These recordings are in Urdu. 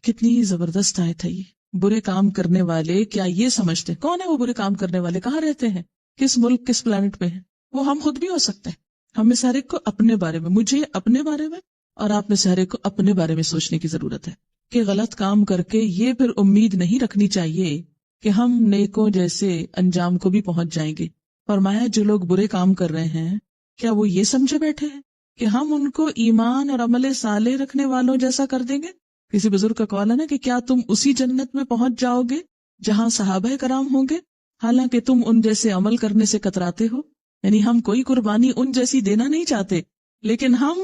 کتنی زبردست آیت ہے یہ. برے کام کرنے والے کیا یہ سمجھتے کون ہے وہ برے کام کرنے والے, کہاں رہتے ہیں, کس ملک کس پلانٹ پہ ہیں؟ وہ ہم خود بھی ہو سکتے ہیں. ہمیں سارے کو اپنے بارے میں, مجھے اپنے بارے میں اور آپ میں سارے کو اپنے بارے میں سوچنے کی ضرورت ہے کہ غلط کام کر کے یہ پھر امید نہیں رکھنی چاہیے کہ ہم نیکوں جیسے انجام کو بھی پہنچ جائیں گے. فرمایا جو لوگ برے کام کر رہے ہیں کیا وہ یہ سمجھے بیٹھے ہیں کہ ہم ان کو ایمان اور عمل صالح رکھنے والوں جیسا کر دیں گے؟ کسی بزرگ کا قول ہے نا کہ کیا تم اسی جنت میں پہنچ جاؤ گے جہاں صحابہ کرام ہوں گے حالانکہ تم ان جیسے عمل کرنے سے کتراتے ہو. یعنی ہم کوئی قربانی ان جیسی دینا نہیں چاہتے لیکن ہم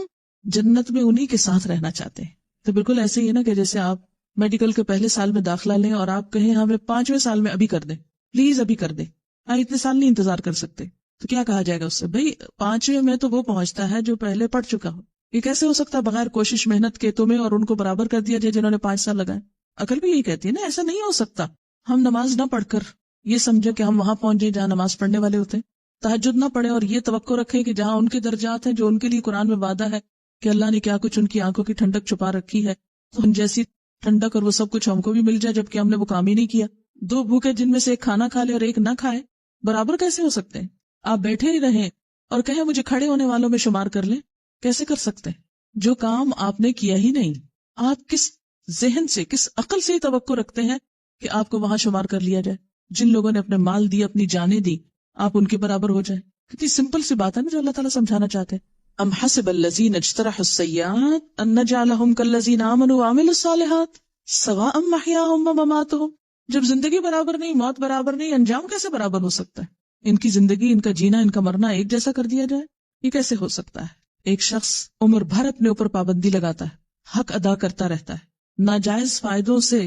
جنت میں انہی کے ساتھ رہنا چاہتے ہیں. تو بالکل ایسے ہی ہے نا کہ جیسے آپ میڈیکل کے پہلے سال میں داخلہ لیں اور آپ کہیں ہمیں 5ویں سال میں ابھی کر دیں, پلیز ابھی کر دیں, اتنے سال نہیں انتظار کر سکتے. تو کیا کہا جائے گا اس سے؟ بھائی 5ویں میں تو وہ پہنچتا ہے جو پہلے پڑھ چکا ہو. یہ کیسے ہو سکتا بغیر کوشش محنت کے تمہیں اور ان کو برابر کر دیا جائے جنہوں نے 5 سال لگائے؟ عقل بھی یہی کہتی ہے نا ایسا نہیں ہو سکتا. ہم نماز نہ پڑھ کر یہ سمجھے کہ ہم وہاں پہنچ جائیں جہاں نماز پڑھنے والے ہوتے ہیں, تہجد نہ پڑھے اور یہ توقع رکھیں کہ جہاں ان کے درجات ہیں جو ان کے لیے قرآن میں وعدہ ہے کہ اللہ نے کیا کچھ ان کی آنکھوں کی ٹھنڈک چھپا رکھی ہے, تو ان جیسی ٹھنڈک اور وہ سب کچھ ہم کو بھی مل جائے جبکہ ہم نے وہ کام ہی نہیں کیا. 2 بھوکے جن میں سے ایک کھانا کھا لے اور ایک نہ کھائے برابر کیسے ہو سکتے ہیں؟ آپ بیٹھے ہی رہیں اور کہیں مجھے کھڑے ہونے والوں میں شمار کر لیں, کیسے کر سکتے ہیں جو کام آپ نے کیا ہی نہیں؟ آپ کس ذہن سے کس عقل سے توقع رکھتے ہیں کہ آپ کو وہاں شمار کر لیا جائے؟ جن لوگوں نے اپنے مال دی اپنی جانیں دی آپ ان کے برابر ہو جائیں. کتنی سمپل سی بات ہے نا جو اللہ تعالیٰ سمجھانا چاہتے ہیں. ام حسب الذین اجترحوا السیئات ان نجعلہم کالذین آمنوا وعملوا الصالحات سواء محیاہم ومماتہم. جب زندگی برابر نہیں, موت برابر نہیں, انجام کیسے برابر ہو سکتا ہے؟ ان کی زندگی, ان کا جینا, ان کا مرنا ایک جیسا کر دیا جائے, یہ کیسے ہو سکتا ہے؟ ایک شخص عمر بھر اپنے اوپر پابندی لگاتا ہے, حق ادا کرتا رہتا ہے, ناجائز فائدوں سے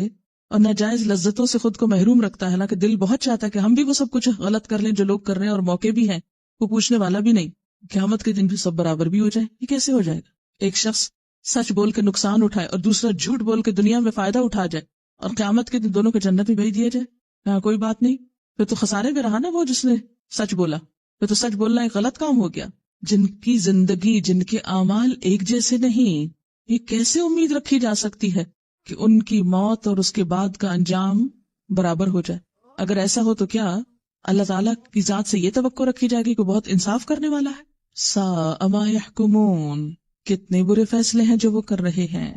اور ناجائز لذتوں سے خود کو محروم رکھتا ہے, حالانکہ دل بہت چاہتا ہے کہ ہم بھی وہ سب کچھ غلط کر لیں جو لوگ کر رہے ہیں اور موقع بھی ہیں, وہ پوچھنے والا بھی نہیں, قیامت کے دن بھی سب برابر بھی ہو جائے. یہ کیسے ہو جائے گا؟ ایک شخص سچ بول کے نقصان اٹھائے اور دوسرا جھوٹ بول کے دنیا میں فائدہ اٹھا جائے اور قیامت کے دن دونوں کو جنت میں بھیج دیا جائے. ہاں کوئی بات نہیں, پھر تو خسارے میں رہا نا وہ جس نے سچ بولا, پھر تو سچ بولنا ایک غلط کام ہو گیا. جن کی زندگی, جن کے اعمال ایک جیسے نہیں, یہ کیسے امید رکھی جا سکتی ہے کہ ان کی موت اور اس کے بعد کا انجام برابر ہو جائے؟ اگر ایسا ہو تو کیا اللہ تعالیٰ کی ذات سے یہ توقع رکھی جائے گی کہ بہت انصاف کرنے والا ہے؟ ساء ما يحكمون, کتنے برے فیصلے ہیں جو وہ کر رہے ہیں.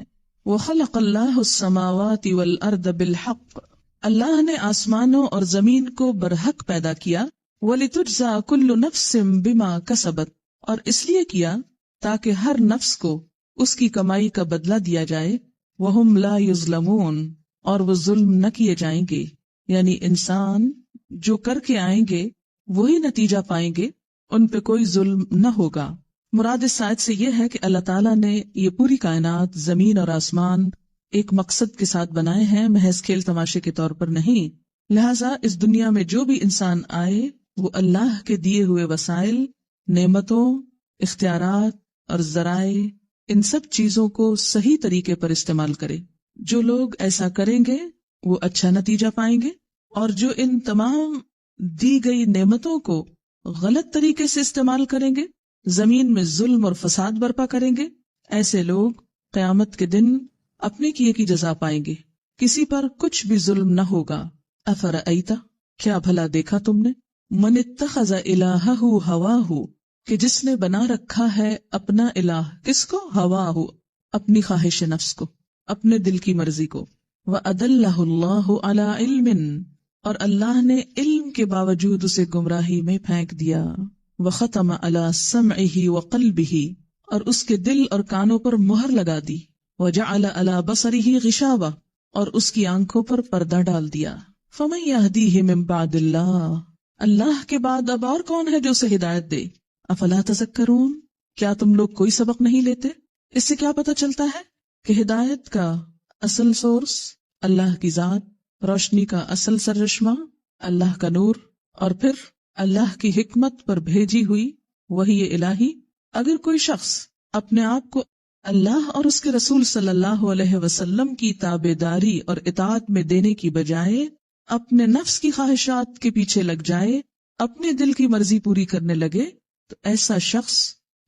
وخلق اللہ السماوات والارض بالحق, اللہ نے آسمانوں اور زمین کو برحق پیدا کیا. وَلِتُجْزَى كُلُّ نَفْسٍ بِمَا كَسَبَتْ, اور اس لیے کیا تاکہ ہر نفس کو اس کی کمائی کا بدلہ دیا جائے. وَهُمْ لَا يُظْلَمُونَ, اور وہ ظلم نہ کیے جائیں گے. یعنی انسان جو کر کے آئیں گے وہی نتیجہ پائیں گے, ان پہ کوئی ظلم نہ ہوگا. مراد اس آیت سے یہ ہے کہ اللہ تعالیٰ نے یہ پوری کائنات, زمین اور آسمان ایک مقصد کے ساتھ بنائے ہیں, محض کھیل تماشے کے طور پر نہیں. لہٰذا اس دنیا میں جو بھی انسان آئے وہ اللہ کے دیے ہوئے وسائل, نعمتوں, اختیارات اور ذرائع, ان سب چیزوں کو صحیح طریقے پر استعمال کرے. جو لوگ ایسا کریں گے وہ اچھا نتیجہ پائیں گے, اور جو ان تمام دی گئی نعمتوں کو غلط طریقے سے استعمال کریں گے, زمین میں ظلم اور فساد برپا کریں گے, ایسے لوگ قیامت کے دن اپنے کیے کی جزا پائیں گے. کسی پر کچھ بھی ظلم نہ ہوگا. افرأیت, کیا بھلا دیکھا تم نے, من اتخذ الہہ ہواہ, کہ جس نے بنا رکھا ہے اپنا الہ, کس کو؟ ہواہ, اپنی خواہش نفس کو, اپنے دل کی مرضی کو. وَأَدَلَّهُ اللَّهُ عَلَىٰ عِلْمٍ, اور اللہ نے علم کے باوجود اسے گمراہی میں پھینک دیا. وَخَتَمَ عَلَىٰ سَمْعِهِ وَقَلْبِهِ, اور اس کے دل اور کانوں پر مہر لگا دی. وَجَعَلَ عَلَىٰ بَصَرِهِ غِشَاوَةً, اور اس کی آنکھوں پر پردہ ڈال دیا. فَمَن يَهْدِيهِ مِن بَعْدِ اللَّهِ, اللہ کے بعد اب اور کون ہے جو اسے ہدایت دے؟ افلا تذکرون, کیا تم لوگ کوئی سبق نہیں لیتے؟ اس سے کیا پتہ چلتا ہے کہ ہدایت کا اصل سورس اللہ کی ذات, روشنی کا اصل سرچشمہ اللہ کا نور, اور پھر اللہ کی حکمت پر بھیجی ہوئی وحی الہی. اگر کوئی شخص اپنے آپ کو اللہ اور اس کے رسول صلی اللہ علیہ وسلم کی تابعداری اور اطاعت میں دینے کی بجائے اپنے نفس کی خواہشات کے پیچھے لگ جائے, اپنے دل کی مرضی پوری کرنے لگے, تو ایسا شخص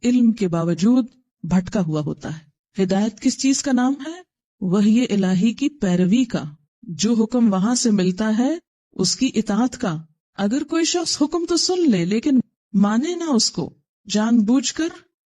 علم کے باوجود بھٹکا ہوا ہوتا ہے. ہدایت کس چیز کا نام ہے؟ وحی الہی کی پیروی کا، جو حکم وہاں سے ملتا ہے اس کی اطاعت کا۔ اگر کوئی شخص حکم تو سن لے لیکن مانے نہ اس کو، جان بوجھ کر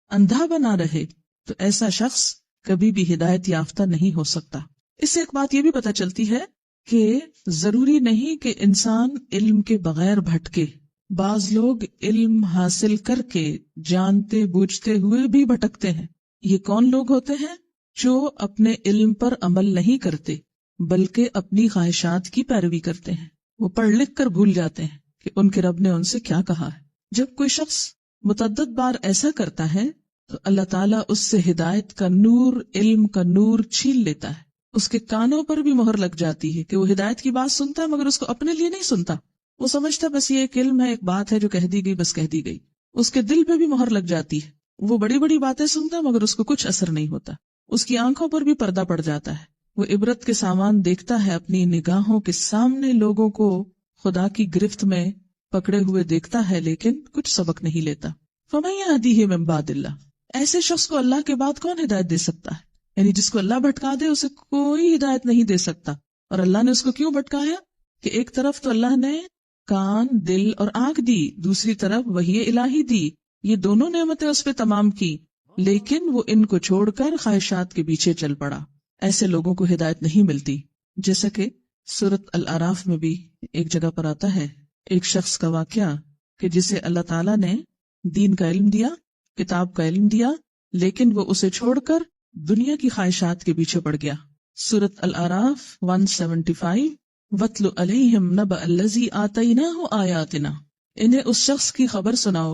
اندھا بنا رہے، تو ایسا شخص کبھی بھی ہدایت یافتہ نہیں ہو سکتا۔ اس سے ایک بات یہ بھی پتہ چلتی ہے کہ ضروری نہیں کہ انسان علم کے بغیر بھٹکے۔ بعض لوگ علم حاصل کر کے جانتے بوجھتے ہوئے بھی بھٹکتے ہیں۔ یہ کون لوگ ہوتے ہیں؟ جو اپنے علم پر عمل نہیں کرتے بلکہ اپنی خواہشات کی پیروی کرتے ہیں۔ وہ پڑھ لکھ کر بھول جاتے ہیں کہ ان کے رب نے ان سے کیا کہا ہے۔ جب کوئی شخص متعدد بار ایسا کرتا ہے تو اللہ تعالیٰ اس سے ہدایت کا نور، علم کا نور چھین لیتا ہے۔ اس کے کانوں پر بھی مہر لگ جاتی ہے کہ وہ ہدایت کی بات سنتا ہے مگر اس کو اپنے لیے نہیں سنتا۔ وہ سمجھتا بس یہ ایک علم ہے، ایک بات ہے جو کہہ دی گئی، بس کہہ دی گئی۔ اس کے دل پہ بھی مہر لگ جاتی ہے، وہ بڑی بڑی باتیں سنتا ہے مگر اس کو کچھ اثر نہیں ہوتا۔ اس کی آنکھوں پر بھی پردہ پڑ جاتا ہے، وہ عبرت کے سامان دیکھتا ہے، اپنی نگاہوں کے سامنے لوگوں کو خدا کی گرفت میں پکڑے ہوئے دیکھتا ہے لیکن کچھ سبق نہیں لیتا۔ فَمَن يَهْدِهِ مِن بَعْدِ اللَّهِ، ایسے شخص کو اللہ کے بعد کون ہدایت دے سکتا ہے؟ یعنی جس کو اللہ بھٹکا دے اسے کوئی ہدایت نہیں دے سکتا۔ اور اللہ نے اس کو کیوں بھٹکایا؟ کہ ایک طرف تو اللہ نے کان، دل اور آنکھ دی، دوسری طرف وحی الہی دی، یہ دونوں نعمتیں اس پہ تمام کی، لیکن وہ ان کو چھوڑ کر خواہشات کے پیچھے چل پڑا۔ ایسے لوگوں کو ہدایت نہیں ملتی۔ جیسا کہ سورۃ الاعراف میں بھی ایک جگہ پر آتا ہے ایک شخص کا واقعہ کہ جسے اللہ تعالیٰ نے دین کا علم دیا، کتاب کا علم دیا، لیکن وہ اسے چھوڑ کر دنیا کی خواہشات کے پیچھے پڑ گیا۔ سورۃ الاعراف 175، وَاتْلُ عَلَيْهِمْ نَبَأَ الَّذِي آتَيْنَاهُ آيَاتِنَا، انہیں اس شخص کی خبر سناؤ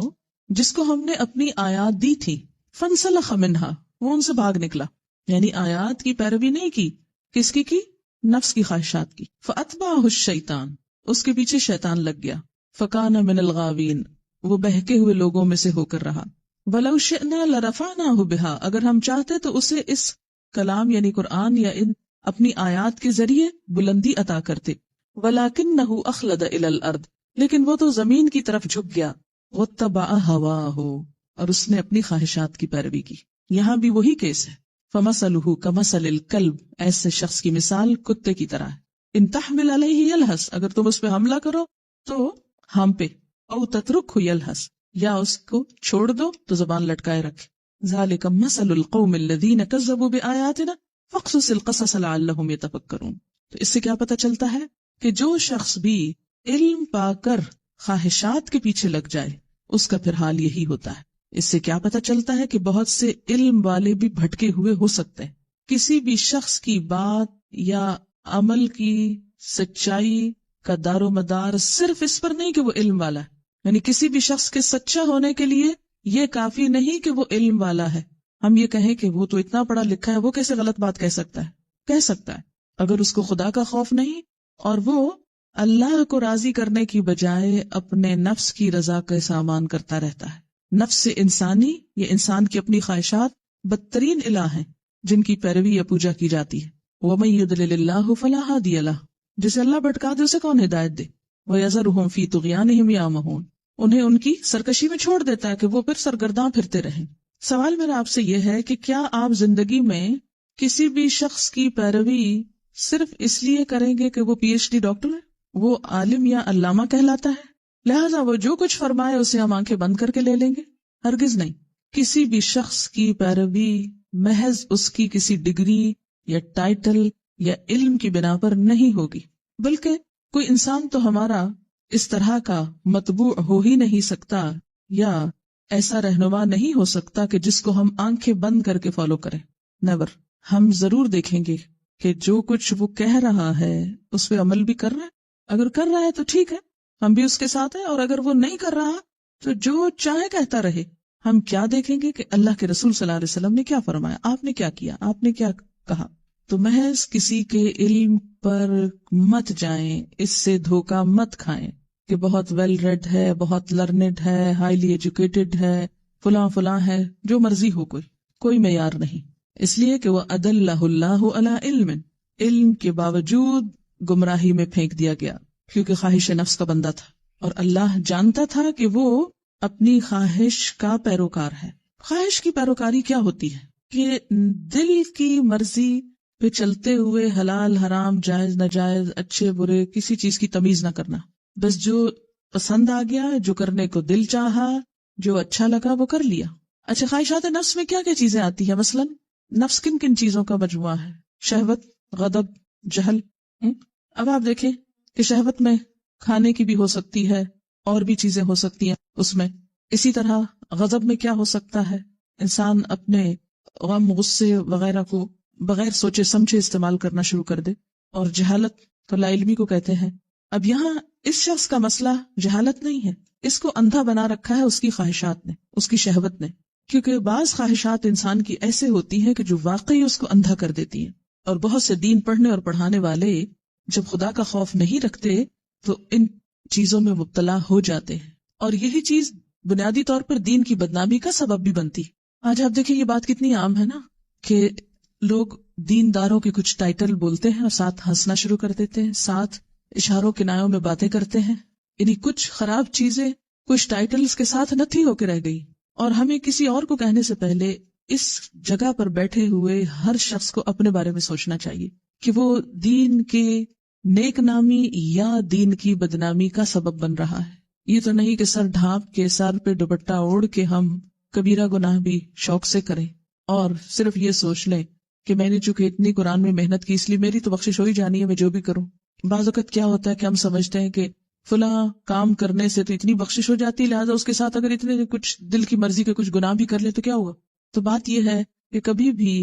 جس کو ہم نے اپنی آیات دی تھی۔ فَانْسَلَخَ مِنْهَا، وہ ان سے بھاگ نکلا، یعنی آیات کی پیروی نہیں کی۔ کس کی؟ نفس کی خواہشات کی۔ فَأَتْبَعَهُ الشَّيْطَانُ، اس کے پیچھے شیطان لگ گیا۔ فَكَانَ مِنَ الْغَاوِينَ، وہ بہکے ہوئے لوگوں میں سے ہو کر رہا۔ وَلَوْ شِئْنَا لَرَفَعْنَاهُ بِهَا، اگر ہم چاہتے تو اسے اس کلام یعنی قرآن یا ان اپنی آیات کے ذریعے بلندی عطا کرتے۔ وَلَكِنَّهُ أَخْلَدَ إِلَى الْأَرْضِ، لیکن وہ تو زمین کی طرف جھک گیا۔ وَاتَّبَعَ هَوَاهُ، اور اس نے اپنی خواہشات کی پیروی کی۔ یہاں بھی وہی کیس ہے۔ فَمَثَلُهُ كَمَثَلِ الْكَلْبِ، ایسے شخص کی مثال کتے کی طرح ہے۔ إِن تَحْمِلْ عَلَيْهِ يَلْهَثْ، اگر تم اس پہ حملہ کرو تو ہم پہ، او تترکہ یلہث، یا اس کو چھوڑ دو تو زبان لٹکائے رکھے۔ ذالک مثل القوم الذین کذبوا بآیاتنا فاقصص القصص لعلہم یتفکرون۔ تو اس سے کیا پتہ چلتا ہے کہ جو شخص بھی علم پا کر خواہشات کے پیچھے لگ جائے اس کا پھر حال یہی ہوتا ہے۔ اس سے کیا پتہ چلتا ہے کہ بہت سے علم والے بھی بھٹکے ہوئے ہو سکتے ہیں۔ کسی بھی شخص کی بات یا عمل کی سچائی کا دار و مدار صرف اس پر نہیں کہ وہ علم والا ہے، یعنی کسی بھی شخص کے سچا ہونے کے لیے یہ کافی نہیں کہ وہ علم والا ہے۔ ہم یہ کہیں کہ وہ تو اتنا پڑھا لکھا ہے، وہ کیسے غلط بات کہہ سکتا ہے؟ کہہ سکتا ہے اگر اس کو خدا کا خوف نہیں اور وہ اللہ کو راضی کرنے کی بجائے اپنے نفس کی رضا کا سامان کرتا رہتا ہے۔ نفس انسانی، یہ انسان کی اپنی خواہشات بدترین الہ ہیں جن کی پیروی یا پوجا کی جاتی ہے۔ وَمَن يُضْلِلِ اللَّهُ فَلَا هَادِيَ لَهُ، جسے اللہ بھٹکا دے اسے کون ہدایت دے؟ وَيَذَرُهُمْ فِي طُغْيَانِهِمْ يَعْمَهُونَ، انہیں ان کی سرکشی میں چھوڑ دیتا ہے کہ وہ پھر سرگرداں پھرتے رہیں۔ سوال میرا آپ سے یہ ہے کہ کیا آپ زندگی میں کسی بھی شخص کی پیروی صرف اس لیے کریں گے کہ وہ پی ایچ ڈی ڈاکٹر ہے، وہ عالم یا علامہ کہلاتا ہے، لہٰذا وہ جو کچھ فرمائے اسے ہم آنکھیں بند کر کے لے لیں گے؟ ہرگز نہیں۔ کسی بھی شخص کی پیروی محض اس کی کسی ڈگری یا ٹائٹل یا علم کی بنا پر نہیں ہوگی، بلکہ کوئی انسان تو ہمارا اس طرح کا متبوع ہو ہی نہیں سکتا یا ایسا رہنما نہیں ہو سکتا کہ جس کو ہم آنکھیں بند کر کے فالو کریں۔ نیور۔ ہم ضرور دیکھیں گے کہ جو کچھ وہ کہہ رہا ہے اس پہ عمل بھی کر رہا ہے، اگر کر رہا ہے تو ٹھیک ہے، ہم بھی اس کے ساتھ ہیں، اور اگر وہ نہیں کر رہا تو جو چاہے کہتا رہے۔ ہم کیا دیکھیں گے کہ اللہ کے رسول صلی اللہ علیہ وسلم نے کیا فرمایا، آپ نے کیا کیا، آپ نے کیا کہا۔ تو محض کسی کے علم پر مت جائیں، اس سے دھوکہ مت کھائیں کہ بہت ویل ریڈ ہے، بہت لرنڈ ہے، ہائیلی ایجوکیٹڈ ہے، فلاں ہے، جو مرضی ہو، کوئی معیار نہیں۔ اس لیے کہ وہ اَدَلَّهُ اللَّهُ عَلَىٰ عِلْمٍ، علم کے باوجود گمراہی میں پھینک دیا گیا کیونکہ خواہش نفس کا بندہ تھا، اور اللہ جانتا تھا کہ وہ اپنی خواہش کا پیروکار ہے۔ خواہش کی پیروکاری کیا ہوتی ہے؟ کہ دل کی مرضی پہ چلتے ہوئے حلال حرام جائز ناجائز اچھے برے کسی چیز کی تمیز نہ کرنا، بس جو پسند آ گیا، جو کرنے کو دل چاہا، جو اچھا لگا وہ کر لیا۔ اچھا، خواہشات نفس میں کیا کیا چیزیں آتی ہیں؟ مثلا نفس کن کن چیزوں کا مجموعہ ہے؟ شہوت، غضب، جہل۔ اب آپ دیکھیں کہ شہوت میں کھانے کی بھی ہو سکتی ہے، اور بھی چیزیں ہو سکتی ہیں اس میں۔ اسی طرح غضب میں کیا ہو سکتا ہے؟ انسان اپنے غم غصے وغیرہ کو بغیر سوچے سمجھے استعمال کرنا شروع کر دے۔ اور جہالت تو لا علمی کو کہتے ہیں۔ اب یہاں اس شخص کا مسئلہ جہالت نہیں ہے، اس کو اندھا بنا رکھا ہے اس کی خواہشات نے، اس کی شہوت نے، کیونکہ بعض خواہشات انسان کی ایسے ہوتی ہیں کہ جو واقعی اس کو اندھا کر دیتی ہیں۔ اور بہت سے دین پڑھنے اور پڑھانے والے جب خدا کا خوف نہیں رکھتے تو ان چیزوں میں مبتلا ہو جاتے ہیں، اور یہی چیز بنیادی طور پر دین کی بدنامی کا سبب بھی بنتی۔ آج آپ دیکھیں یہ بات کتنی عام ہے نا کہ لوگ دینداروں کے کچھ ٹائٹل بولتے ہیں اور ساتھ ہنسنا شروع کر دیتے ہیں، ساتھ اشاروں کنایوں میں باتیں کرتے ہیں، یعنی کچھ خراب چیزیں کچھ ٹائٹلز کے ساتھ نتھی ہو کے رہ گئی۔ اور ہمیں کسی اور کو کہنے سے پہلے اس جگہ پر بیٹھے ہوئے ہر شخص کو اپنے بارے میں سوچنا چاہیے کہ وہ دین کے نیک نامی یا دین کی بدنامی کا سبب بن رہا ہے۔ یہ تو نہیں کہ سر ڈھانپ کے، سر پہ دوپٹہ اوڑھ کے ہم کبیرہ گناہ بھی شوق سے کریں اور صرف یہ سوچ لیں کہ میں نے چونکہ اتنی قرآن میں محنت کی اس لیے میری تو بخشش ہو ہی جانی ہے، میں جو بھی کروں۔ بعض اوقات کیا ہوتا ہے کہ ہم سمجھتے ہیں کہ فلاں کام کرنے سے تو اتنی بخشش ہو جاتی ہے، لہٰذا اس کے ساتھ اگر اتنے کچھ دل کی مرضی کے کچھ گناہ بھی کر لے تو کیا ہوا۔ تو بات یہ ہے کہ کبھی بھی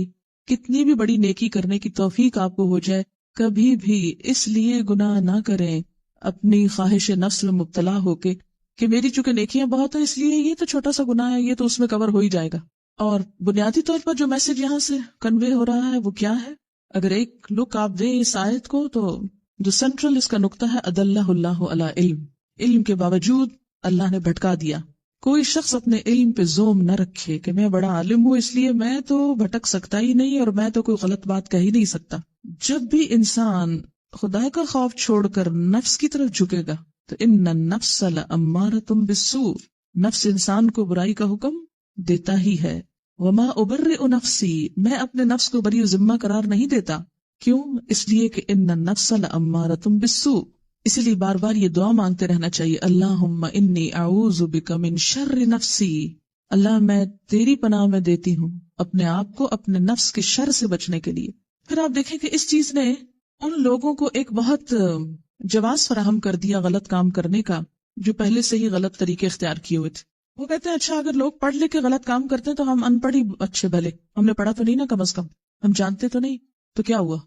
کتنی بھی بڑی نیکی کرنے کی توفیق آپ کو ہو جائے، کبھی بھی اس لیے گناہ نہ کریں اپنی خواہش نفس میں مبتلا ہو کے کہ میری چونکہ نیکیاں بہت ہیں اس لیے یہ تو چھوٹا سا گناہ ہے، یہ تو اس میں کور ہو ہی جائے گا۔ اور بنیادی طور پر جو میسج یہاں سے کنوے ہو رہا ہے وہ کیا ہے؟ اگر ایک لک آپ دیں اس آیت کو تو جو سینٹرل اس کا نقطہ ہے، ادلہ اللہ علی علم، علم کے باوجود اللہ نے بھٹکا دیا۔ کوئی شخص اپنے علم پہ زوم نہ رکھے کہ میں بڑا عالم ہوں اس لیے میں تو بھٹک سکتا ہی نہیں اور میں تو کوئی غلط بات کہہ ہی نہیں سکتا۔ جب بھی انسان خدا کا خوف چھوڑ کر نفس کی طرف جھکے گا تو ان النفس لامارۃ بالسوء، نفس انسان کو برائی کا حکم دیتا ہی ہے۔ وما ابرئ نفسی، میں اپنے نفس کو بری و ذمہ قرار نہیں دیتا۔ کیوں؟ اس لیے کہ ان النفس لامارۃ بالسوء۔ اسی لیے بار بار یہ دعا مانگتے رہنا چاہیے، اللہم انی اعوذ بک من شر نفسی، اللہ میں تیری پناہ میں دیتی ہوں اپنے آپ کو اپنے نفس کے شر سے بچنے کے لیے۔ پھر آپ دیکھیں کہ اس چیز نے ان لوگوں کو ایک بہت جواز فراہم کر دیا غلط کام کرنے کا جو پہلے سے ہی غلط طریقے اختیار کیے ہوئے تھے۔ وہ کہتے ہیں اچھا اگر لوگ پڑھ لے کے غلط کام کرتے ہیں تو ہم ان پڑھ ہی اچھے بھلے، ہم نے پڑھا تو نہیں نا، کم از کم ہم جانتے تو نہیں، تو کیا ہوا؟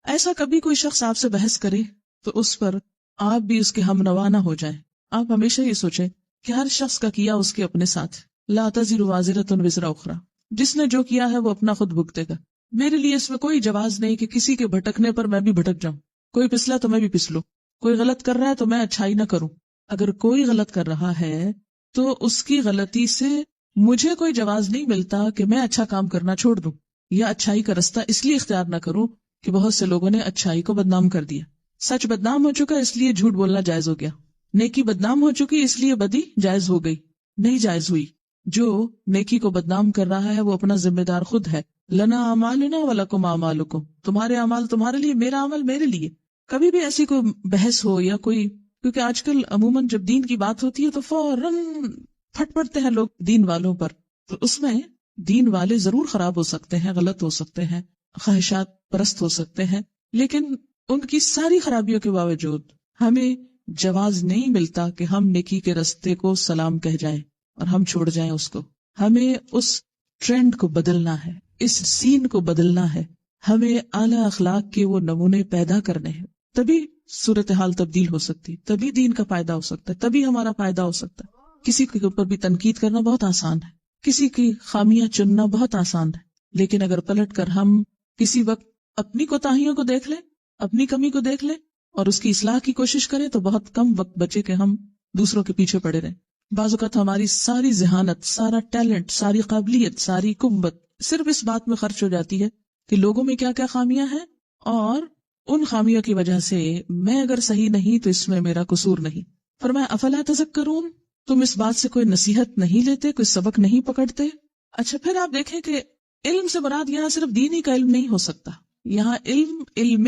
ایسا کبھی کوئی شخص آپ سے بحث کرے تو اس پر آپ بھی اس کے ہم نوا نہ ہو جائیں۔ آپ ہمیشہ یہ سوچیں کہ ہر شخص کا کیا اس کے اپنے ساتھ، لا تزر وازرۃ وزر اخری، جس نے جو کیا ہے وہ اپنا خود بھگتے گا۔ میرے لیے اس میں کوئی جواز نہیں کہ کسی کے بھٹکنے پر میں بھی بھٹک جاؤں، کوئی پسلا تو میں بھی پسلوں، کوئی غلط کر رہا ہے تو میں اچھائی نہ کروں۔ اگر کوئی غلط کر رہا ہے تو اس کی غلطی سے مجھے کوئی جواز نہیں ملتا کہ میں اچھا کام کرنا چھوڑ دوں یا اچھائی کا رستہ اس لیے اختیار نہ کروں کہ بہت سے لوگوں نے اچھائی کو بدنام کر دیا۔ سچ بدنام ہو چکا اس لیے جھوٹ بولنا جائز ہو گیا، نیکی بدنام ہو چکی اس لیے بدی جائز ہو گئی، نہیں جائز ہوئی۔ جو نیکی کو بدنام کر رہا ہے وہ اپنا ذمہ دار خود ہے۔ لنا اعمالنا ولکم اعمالکم، تمہارے اعمال تمہارے لیے، میرا عمل میرے لیے۔ کبھی بھی ایسی کوئی بحث ہو یا کوئی، کیونکہ آج کل عموماً جب دین کی بات ہوتی ہے تو فوراً پھٹ پڑتے ہیں لوگ دین والوں پر، تو اس میں دین والے ضرور خراب ہو سکتے ہیں، غلط ہو سکتے ہیں، خواہشات پرست ہو سکتے ہیں، لیکن ان کی ساری خرابیوں کے باوجود ہمیں جواز نہیں ملتا کہ ہم نیکی کے رستے کو سلام کہہ جائیں اور ہم چھوڑ جائیں اس کو۔ ہمیں اس ٹرینڈ کو بدلنا ہے، اس سین کو بدلنا ہے، ہمیں اعلی اخلاق کے وہ نمونے پیدا کرنے ہیں، تبھی صورتحال تبدیل ہو سکتی، تبھی دین کا فائدہ ہو سکتا ہے، تبھی ہمارا فائدہ ہو سکتا ہے۔ کسی کے اوپر بھی تنقید کرنا بہت آسان ہے، کسی کی خامیاں چننا بہت آسان ہے، لیکن اگر پلٹ کر ہم کسی وقت اپنی کوتاہیوں کو دیکھ لیں، اپنی کمی کو دیکھ لیں اور اس کی اصلاح کی کوشش کریں تو بہت کم وقت بچے کہ ہم دوسروں کے پیچھے پڑے رہیں۔ بعض اوقات ہماری ساری ذہانت، سارا ٹیلنٹ، ساری قابلیت، ساری قوت صرف اس بات میں خرچ ہو جاتی ہے کہ لوگوں میں کیا کیا خامیاں ہیں اور ان خامیوں کی وجہ سے میں اگر صحیح نہیں تو اس میں میرا قصور نہیں۔ فرمایا افلا تذکرون، تم اس بات سے کوئی نصیحت نہیں لیتے، کوئی سبق نہیں پکڑتے۔ اچھا پھر آپ دیکھیں کہ علم سے مراد یہاں صرف دینی کا علم نہیں ہو سکتا، یہاں علم علم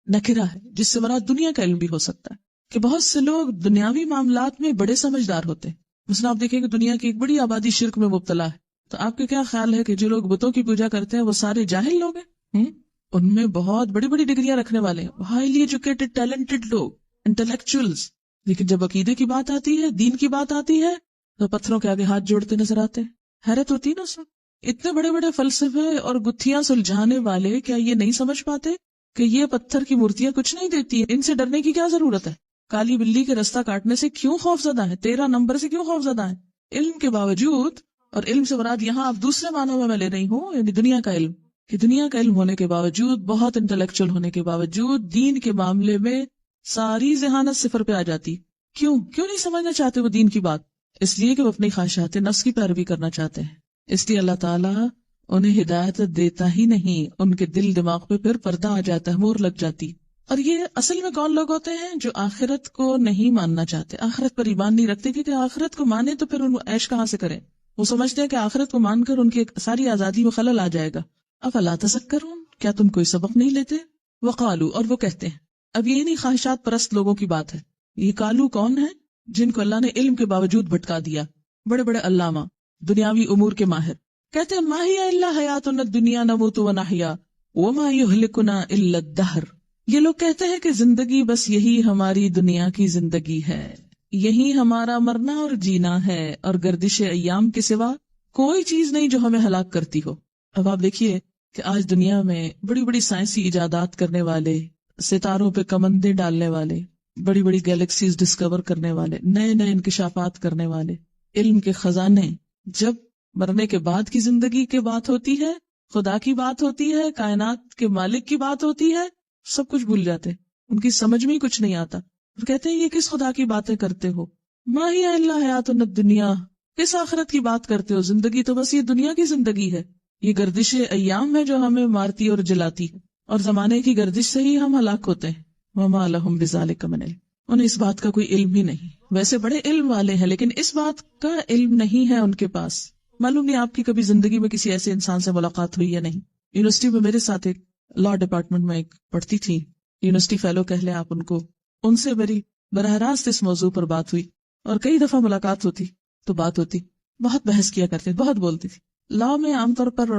نکرہ ہے، جس سے مراد دنیا کا علم بھی ہو سکتا ہے، کہ بہت سے لوگ دنیاوی معاملات میں بڑے سمجھدار ہوتے ہیں. مثلا آپ دیکھیں کہ دنیا کی ایک بڑی آبادی شرک میں مبتلا ہے، تو آپ کے کیا خیال ہے کہ جو لوگ بتوں کی پوجا کرتے ہیں وہ سارے جاہل لوگ ہیں؟ ان میں بہت بڑی بڑی ڈگریاں رکھنے والے ہیں، ہائیلی ایجوکیٹڈ ٹیلنٹڈ لوگ، انٹلیکچوئلز، لیکن جب عقیدے کی بات آتی ہے، دین کی بات آتی ہے، تو پتھروں کے آگے ہاتھ جوڑتے نظر آتے ہیں. حیرت ہوتی نا سب، اتنے بڑے بڑے فلسفے اور گتھیاں سلجھانے والے کیا یہ نہیں سمجھ پاتے کہ یہ پتھر کی مورتیاں کچھ نہیں دیتی، ان سے ڈرنے کی کیا ضرورت ہے؟ کالی بلی کے رستہ کاٹنے سے کیوں خوف زدہ ہے؟ 13 نمبر سے کیوں خوف زدہ ہے؟ علم کے باوجود، اور علم سے مراد یہاں آپ دوسرے معنوں میں لے رہی ہوں، یعنی دنیا کا علم، کہ دنیا کا علم ہونے کے باوجود، بہت انٹلیکچوئل ہونے کے باوجود، دین کے معاملے میں ساری ذہانت صفر پہ آ جاتی. کیوں نہیں سمجھنا چاہتے وہ دین کی بات؟ اس لیے کہ وہ اپنی خواہشات نفس کی پیروی کرنا چاہتے ہیں. اس لیے اللہ تعالیٰ انہیں ہدایت دیتا ہی نہیں، ان کے دل دماغ پہ پھر پردہ آ جاتا ہے، مور لگ جاتی. اور یہ اصل میں کون لوگ ہوتے ہیں؟ جو آخرت کو نہیں ماننا چاہتے، آخرت پر ایمان نہیں رکھتے، کیونکہ آخرت کو مانے تو پھر ان کو عیش کہاں سے کریں؟ وہ سمجھتے ہیں کہ آخرت کو مان کر ان کی ساری آزادی میں خلل آ جائے گا. افلا تذکرون، کیا تم کوئی سبق نہیں لیتے؟ وقالو، اور وہ کہتے ہیں. اب یہ نہیں خواہشات پرست لوگوں کی بات ہے، یہ کالو کون ہے؟ جن کو اللہ نے علم کے باوجود بھٹکا دیا، بڑے بڑے علامہ، دنیاوی امور کے ماہر، کہتے ہیں ما ہی الا حیاتنا الدنیا نموت ونحیا وما یہلکنا الا الدہر. یہ لوگ کہتے ہیں کہ زندگی بس یہی ہماری دنیا کی زندگی ہے، یہی ہمارا مرنا اور جینا ہے، اور گردش ایام کے سوا کوئی چیز نہیں جو ہمیں ہلاک کرتی ہو. اب آپ دیکھیے کہ آج دنیا میں بڑی بڑی سائنسی ایجادات کرنے والے، ستاروں پہ کمندیں ڈالنے والے، بڑی بڑی گیلیکسیز ڈسکور کرنے والے، نئے نئے انکشافات کرنے والے، علم کے خزانے، جب مرنے کے بعد کی زندگی کی بات ہوتی ہے، خدا کی بات ہوتی ہے، کائنات کے مالک کی بات ہوتی ہے، سب کچھ بھول جاتے، ان کی سمجھ میں ہی کچھ نہیں آتا. کہتے ہیں یہ کس خدا کی باتیں کرتے ہو؟ ما ہی الا حیاتنا الدنیا، کس آخرت کی بات کرتے ہو؟ زندگی تو بس یہ دنیا کی زندگی ہے، یہ گردش ایام ہے جو ہمیں مارتی اور جلاتی ہے، اور زمانے کی گردش سے ہی ہم ہلاک ہوتے ہیں. وما لہم بذالک من علم، انہیں اس بات کا کوئی علم ہی نہیں. ویسے بڑے علم والے ہیں لیکن اس بات کا علم نہیں ہے ان کے پاس. معلوم نہیں آپ کی کبھی زندگی میں کسی ایسے انسان سے ملاقات ہوئی یا نہیں. یونیورسٹی میں میرے ساتھ ایک لا ڈپارٹمنٹ میں ایک پڑھتی تھی، یونیورسٹی فیلو کہہ لیں آپ ان کو، ان سے میری براہ راست اس موضوع پر بات ہوئی، اور کئی دفعہ ملاقات ہوتی تو بات ہوتی، بہت بحث کیا کرتے، بہت بولتی تھی. لا میں عام طور پر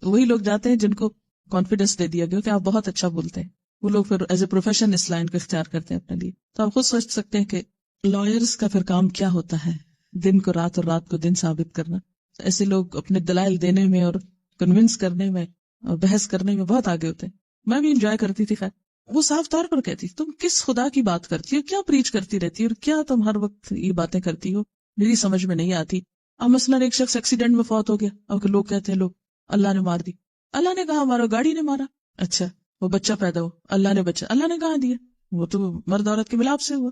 وہی لوگ جاتے ہیں جن کو کانفیڈنس دے دیا گیا کہ آپ بہت اچھا بولتے ہیں، وہ لوگ پھر ایز اے پروفیشن اس لائن کو اختیار کرتے ہیں اپنے لیے. تو آپ خود سوچ سکتے ہیں کہ لائرز کا پھر کام کیا ہوتا ہے، دن کو رات اور رات کو دن ثابت کرنا. ایسے لوگ اپنے دلائل دینے میں اور کنونس کرنے میں اور بحث کرنے میں بہت آگے ہوتے ہیں. میں بھی انجوائے کرتی تھی. خیر وہ صاف طور پر کہتی تم کس خدا کی بات کرتی ہو، کیا پریچ کرتی رہتی ہو، اور کیا تم ہر وقت یہ باتیں کرتی ہو، میری سمجھ میں نہیں آتی. اب مثلاً ایک شخص ایکسیڈنٹ میں فوت ہو گیا، اب لوگ کہتے ہیں لوگ اللہ نے مار دی. اللہ نے کہا مارو، گاڑی نے مارا. اچھا وہ بچہ پیدا ہو، اللہ نے بچہ، اللہ نے کہاں دیا، وہ تو مرد عورت کے ملاپ سے ہوا.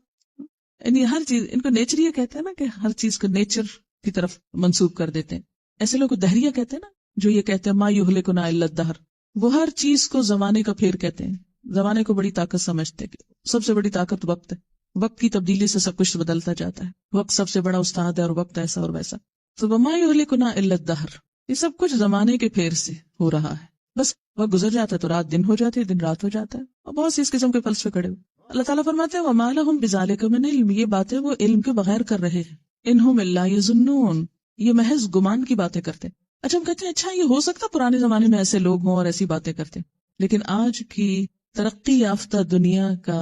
یعنی ہر چیز ان کو نیچر یہ کہتے ہیں نا، کہ ہر چیز کو نیچر کی طرف منسوب کر دیتے ہیں. ایسے لوگ دہریہ کہتے ہیں نا، جو یہ کہتے ہیں ما یہلکنا الا الدہر، وہ ہر چیز کو زمانے کا پھیر کہتے ہیں. زمانے کو بڑی طاقت سمجھتے ہیں، سب سے بڑی طاقت وقت ہے، وقت کی تبدیلی سے سب کچھ بدلتا جاتا ہے، وقت سب سے بڑا استاد ہے، اور وقت ایسا اور ویسا. تو وما یہلکنا الا الدہر، یہ سب کچھ زمانے کے پھیر سے ہو رہا ہے. بس وقت گزر جاتا ہے تو رات دن ہو جاتی ہے، دن رات ہو جاتا ہے، اور بہت سی اس قسم کے فلسفے کھڑے ہوئے. اللہ تعالیٰ فرماتے ہیں وما لہم بذالک من علم، یہ باتیں وہ علم کے بغیر کر رہے ہیں. انہم الا یظنون، یہ محض گمان کی باتیں کرتے ہیں. اچھا ہم کہتے ہیں اچھا یہ ہو سکتا پرانے زمانے میں ایسے لوگ ہوں اور ایسی باتیں کرتے ہیں، لیکن آج کی ترقی یافتہ دنیا کا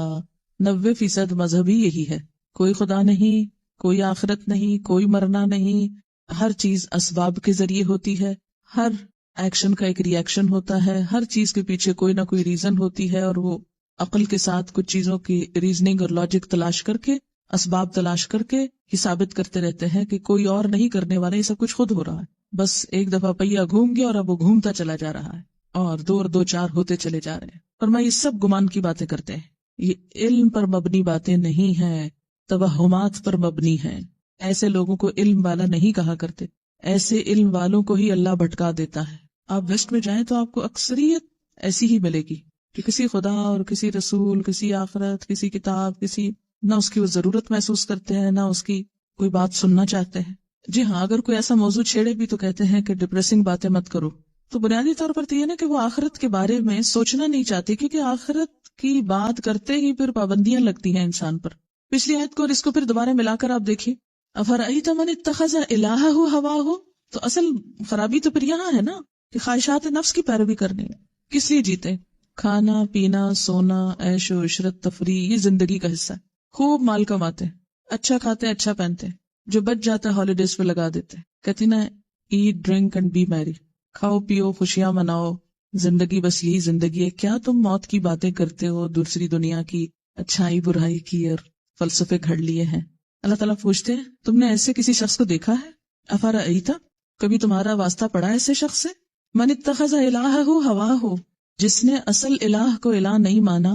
90% مذہب ہی یہی ہے. کوئی خدا نہیں، کوئی آخرت نہیں، کوئی مرنا نہیں، ہر چیز اسباب کے ذریعے ہوتی ہے، ہر ایکشن کا ایک ری ایکشن ہوتا ہے، ہر چیز کے پیچھے کوئی نہ کوئی ریزن ہوتی ہے، اور وہ عقل کے ساتھ کچھ چیزوں کی ریزننگ اور لاجک تلاش کر کے، اسباب تلاش کر کے یہ ثابت کرتے رہتے ہیں کہ کوئی اور نہیں کرنے والا، یہ سب کچھ خود ہو رہا ہے. بس ایک دفعہ پہیا گھوم گیا اور اب وہ گھومتا چلا جا رہا ہے، اور دو اور دو چار ہوتے چلے جا رہے ہیں. اور میں یہ سب گمان کی باتیں کرتے ہیں، یہ علم پر مبنی باتیں نہیں ہیں، توہمات پر مبنی ہیں. ایسے لوگوں کو علم والا نہیں کہا کرتے، ایسے علم والوں کو ہی اللہ بھٹکا دیتا ہے. آپ ویسٹ میں جائیں تو آپ کو اکثریت ایسی ہی ملے گی کہ کسی خدا اور کسی رسول، کسی آخرت، کسی کتاب، کسی نہ اس کی وہ ضرورت محسوس کرتے ہیں، نہ اس کی کوئی بات سننا چاہتے ہیں. جی ہاں، اگر کوئی ایسا موضوع چھیڑے بھی تو کہتے ہیں کہ ڈپریسنگ باتیں مت کرو، تو بنیادی طور پر تو یہ نا کہ وہ آخرت کے بارے میں سوچنا نہیں چاہتی، کیونکہ آخرت کی بات کرتے ہی پھر پابندیاں لگتی ہیں انسان پر. پچھلی آیت کو اور اس کو پھر دوبارہ ملا کر آپ دیکھیے، افرأیت من اتخذ الہہ ہواہ. تو اصل خرابی تو پھر یہاں ہے نا کہ خواہشات نفس کی پیروی کرنے. کس لیے جیتے؟ کھانا پینا سونا عیش و عشرت تفریح، یہ زندگی کا حصہ ہے. خوب مال کماتے، اچھا کھاتے اچھا پہنتے، جو بچ جاتا ہے ہالیڈیز پہ لگا دیتے. کہتی نا ایٹ ڈرنک اینڈ بی میری، کھاؤ پیو خوشیاں مناؤ، زندگی بس یہی زندگی ہے. کیا تم موت کی باتیں کرتے ہو، دوسری دنیا کی اچھائی برائی کی اور فلسفے گھڑ لیے ہیں. اللہ تعالیٰ پوچھتے ہیں تم نے ایسے کسی شخص کو دیکھا ہے؟ افرأیت، کبھی تمہارا واسطہ پڑا ہے ایسے شخص سے؟ من اتخذ الہہ ہواہ، جس نے اصل الہ کو الہ نہیں مانا،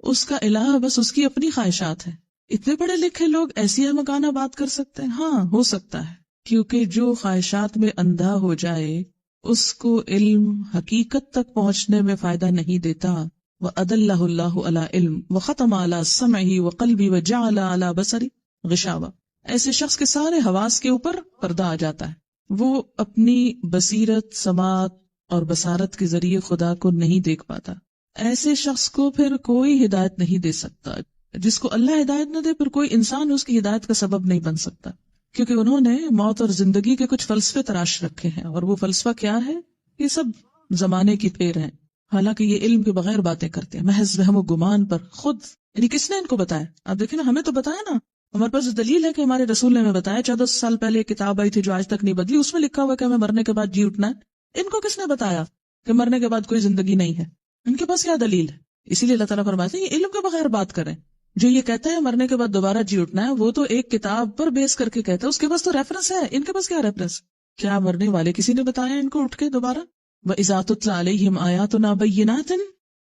اس کا الہ بس اس کی اپنی خواہشات ہے. اتنے پڑھے لکھے لوگ ایسی مکانہ بات کر سکتے ہیں؟ ہاں ہو سکتا ہے، کیونکہ جو خواہشات میں اندھا ہو جائے اس کو علم حقیقت تک پہنچنے میں فائدہ نہیں دیتا. وَأَدَلَّهُ اللَّهُ عَلَىٰ عِلْمٍ وَخَتَمَ عَلَىٰ سَمْعِهِ وَقَلْبِهِ وَجَعَلَ عَلَىٰ بَصَرِهِ غِشَاوَةً. ایسے شخص کے سارے حواس کے اوپر پردہ آ جاتا ہے، وہ اپنی بصیرت سماعت اور بصارت کے ذریعے خدا کو نہیں دیکھ پاتا. ایسے شخص کو پھر کوئی ہدایت نہیں دے سکتا. جس کو اللہ ہدایت نہ دے پھر کوئی انسان اس کی ہدایت کا سبب نہیں بن سکتا، کیونکہ انہوں نے موت اور زندگی کے کچھ فلسفے تراش رکھے ہیں. اور وہ فلسفہ کیا ہے؟ یہ سب زمانے کی پھیر ہیں، حالانکہ یہ علم کے بغیر باتیں کرتے ہیں، محض وہم و گمان پر. خود یعنی کس نے ان کو بتایا؟ آپ دیکھیں نا، ہمیں تو بتایا نا، ہمارے پاس دلیل ہے کہ ہمارے رسول نے ہمیں بتایا. 1400 سال پہلے ایک کتاب آئی تھی جو آج تک نہیں بدلی، اس میں لکھا ہوا کہ ہمیں مرنے کے بعد جی اٹھنا ہے. ان کو کس نے بتایا کہ مرنے کے بعد کوئی زندگی نہیں ہے؟ ان کے پاس کیا دلیل ہے؟ اسی لیے اللہ تعالیٰ فرماتے ہیں یہ علم کے بغیر بات کریں. جو یہ کہتا ہے مرنے کے بعد دوبارہ جی اٹھنا ہے، وہ تو ایک کتاب پر بیس کر کے کہتا ہے، اس کے پاس تو ریفرنس ہے. ان کے پاس کیا ریفرنس؟ کیا مرنے والے کسی نے بتایا ان کو اٹھ کے دوبارہ؟ وَإِذَا تُتْلَىٰ عَلَيْهِمْ آيَاتُنَا بَيِّنَاتٍ،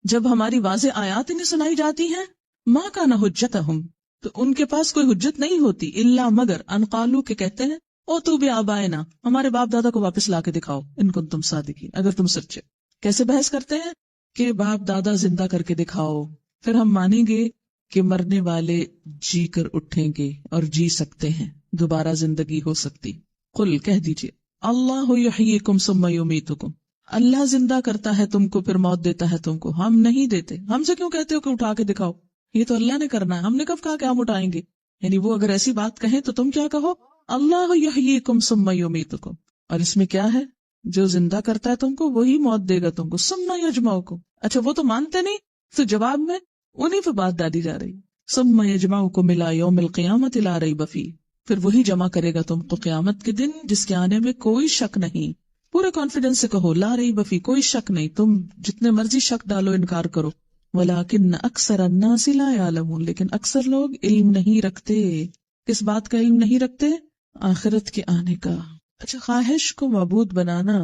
جب ہماری واضح آیات انہیں سنائی جاتی ہیں، مَا كَانَ حُجَّتَهُمْ، تو ان کے پاس کوئی حجت نہیں ہوتی، الا مگر ان قالوا کہ کہتے ہیں اوتوا بآبائنا، ہمارے باپ دادا کو واپس لا کے دکھاؤ ان کنتم صادقین، اگر تم سچے. کیسے بحث کرتے ہیں کہ باپ دادا زندہ کر کے دکھاؤ، پھر ہم مانیں گے کہ مرنے والے جی کر اٹھیں گے اور جی سکتے ہیں، دوبارہ زندگی ہو سکتی. قل کہہ دیجئے اللہ یحییکم ثم یمیتکم، اللہ زندہ کرتا ہے تم کو پھر موت دیتا ہے تم کو، ہم نہیں دیتے. ہم سے کیوں کہتے ہو کہ اٹھا کے دکھاؤ؟ یہ تو اللہ نے کرنا ہے، ہم نے کب کہا کہ ہم اٹھائیں گے؟ یعنی وہ اگر ایسی بات کہیں تو تم کیا کہو؟ اللہ یحییکم ثم یمیتکم. اور اس میں کیا ہے؟ جو زندہ کرتا ہے تم کو وہی موت دے گا تم کو. ثم یجمعکم، اچھا وہ تو مانتے نہیں، تو جواب میں انہیں پہ بات ڈالی جا رہی. ثم یجمعکم الی یوم القیامۃ لا ریب فیہ، پھر وہی جمع کرے گا تم کو قیامت کے دن جس کے آنے میں کوئی شک نہیں. پورے کانفیڈنس سے کہو لا ریب فیہ، کوئی شک نہیں. تم جتنے مرضی شک ڈالو، انکار کرو. ولیکن اکثر الناس لا یعلمون، لیکن اکثر لوگ علم نہیں رکھتے. کس بات کا علم نہیں رکھتے؟ آخرت کے آنے کا. اچھا، خواہش کو معبود بنانا،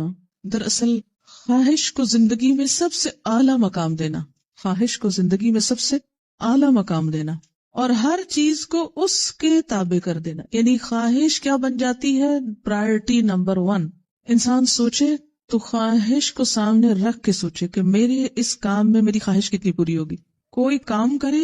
دراصل خواہش کو زندگی میں سب سے اعلیٰ مقام دینا، خواہش کو زندگی میں سب سے اعلیٰ مقام دینا اور ہر چیز کو اس کے تابع کر دینا. یعنی خواہش کیا بن جاتی ہے؟ Priority number 1. انسان سوچے تو خواہش کو سامنے رکھ کے سوچے کہ میرے اس کام میں میری خواہش کتنی پوری ہوگی. کوئی کام کرے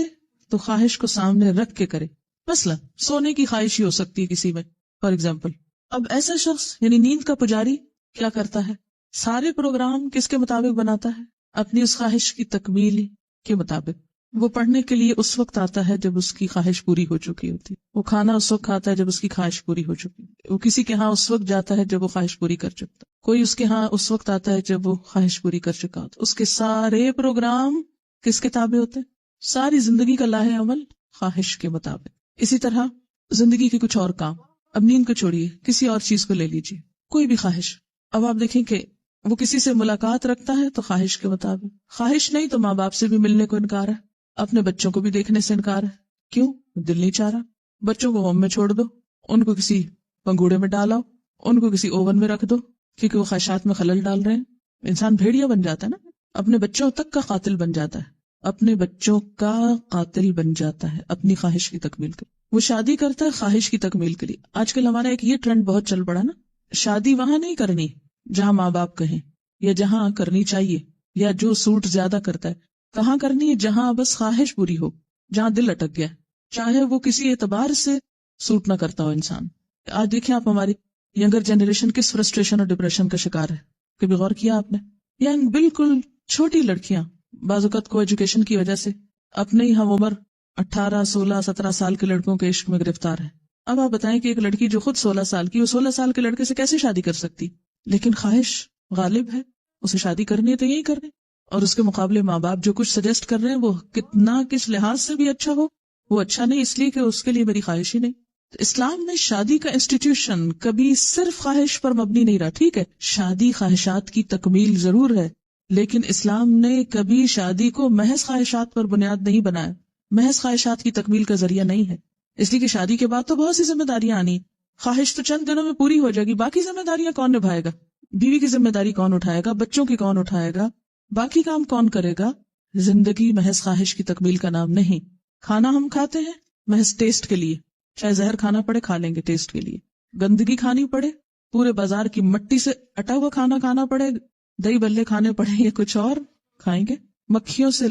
تو خواہش کو سامنے رکھ کے کرے. مثلا سونے کی خواہش ہی ہو سکتی ہے کسی میں، فار ایگزامپل. اب ایسا شخص یعنی نیند کا پجاری کیا کرتا ہے؟ سارے پروگرام کس کے مطابق بناتا ہے؟ اپنی اس خواہش کی تکمیل کے مطابق. وہ پڑھنے کے لیے اس وقت آتا ہے جب اس کی خواہش پوری ہو چکی ہوتی. وہ کھانا اس وقت کھاتا ہے جب اس کی خواہش پوری ہو چکی. وہ کسی کے ہاں اس وقت جاتا ہے جب وہ خواہش پوری کر چکتا. کوئی اس کے ہاں اس وقت آتا ہے جب وہ خواہش پوری کر چکا ہوتا. اس کے سارے پروگرام کس کے تابع ہوتے ہیں؟ ساری زندگی کا لاہ عمل خواہش کے مطابق. اسی طرح زندگی کے کچھ اور کام، اب نیند کو چھوڑیے، کسی اور چیز کو لے لیجیے، کوئی بھی خواہش. اب آپ دیکھیں کہ وہ کسی سے ملاقات رکھتا ہے تو خواہش کے مطابق. خواہش نہیں تو ماں باپ سے بھی ملنے کو انکار ہے، اپنے بچوں کو بھی دیکھنے سے انکار ہے. کیوں؟ دل نہیں چاہ رہا. بچوں کو ہوم میں چھوڑ دو، ان کو کسی پنگوڑے میں ڈالاؤ، ان کو کسی اوون میں رکھ دو، کیونکہ وہ خواہشات میں خلل ڈال رہے ہیں. انسان بھیڑیا بن جاتا ہے نا، اپنے بچوں تک کا قاتل بن جاتا ہے، اپنے بچوں کا قاتل بن جاتا ہے اپنی خواہش کی تکمیل کے. وہ شادی کرتا ہے خواہش کی تکمیل کے لیے. آج کل ہمارا ایک یہ ٹرینڈ بہت چل پڑا نا، شادی وہاں نہیں کرنی جہاں ماں باپ کہیں یا جہاں کرنی چاہیے یا جو سوٹ زیادہ کرتا ہے. کہاں کرنی ہے؟ جہاں بس خواہش پوری ہو، جہاں دل اٹک گیا، چاہے وہ کسی اعتبار سے سوٹ نہ کرتا ہو انسان. آج دیکھیں آپ ہماری ینگر جنریشن کس فرسٹریشن اور ڈپریشن کا شکار ہے. کبھی غور کیا آپ نے؟ یا بالکل چھوٹی لڑکیاں بعض اوقات کو ایجوکیشن کی وجہ سے اپنے ہی ہم عمر 18 16 17 سال کے لڑکوں کے عشق میں گرفتار ہے. اب آپ بتائیں کہ ایک لڑکی جو خود 16 سال کی، وہ 16 سال کے لڑکے سے کیسے شادی کر سکتی؟ لیکن خواہش غالب ہے، اسے شادی کرنی ہے تو یہی کرنی. اور اس کے مقابلے ماں باپ جو کچھ سجیسٹ کر رہے ہیں وہ کتنا کس لحاظ سے بھی اچھا ہو، وہ اچھا نہیں اس لیے کہ اس کے لیے میری خواہش ہی نہیں. تو اسلام میں شادی کا انسٹیٹیوشن کبھی صرف خواہش پر مبنی نہیں رہا. ٹھیک ہے، شادی خواہشات کی تکمیل ضرور ہے، لیکن اسلام نے کبھی شادی کو محض خواہشات پر بنیاد نہیں بنایا، محض خواہشات کی تکمیل کا ذریعہ نہیں ہے. اس لیے کہ شادی کے بعد تو بہت سی ذمہ داریاں آنی، خواہش تو چند دنوں میں پوری ہو جائے گی، باقی ذمہ داریاں کون نبھائے گا؟ بیوی کی ذمہ داری کون اٹھائے گا؟ بچوں کی کون اٹھائے گا؟ باقی کام کون کرے گا؟ زندگی محض خواہش کی تکمیل کا نام نہیں. کھانا ہم کھاتے ہیں محض ٹیسٹ کے لیے، چاہے زہر کھانا پڑے کھا لیں گے ٹیسٹ کے لیے. گندگی کھانی پڑے، پورے بازار کی مٹی سے اٹا ہوا کھانا کھانا پڑے، دہی بلے کھانے پڑے یا کچھ اور کھائیں گے. مکھیوں سے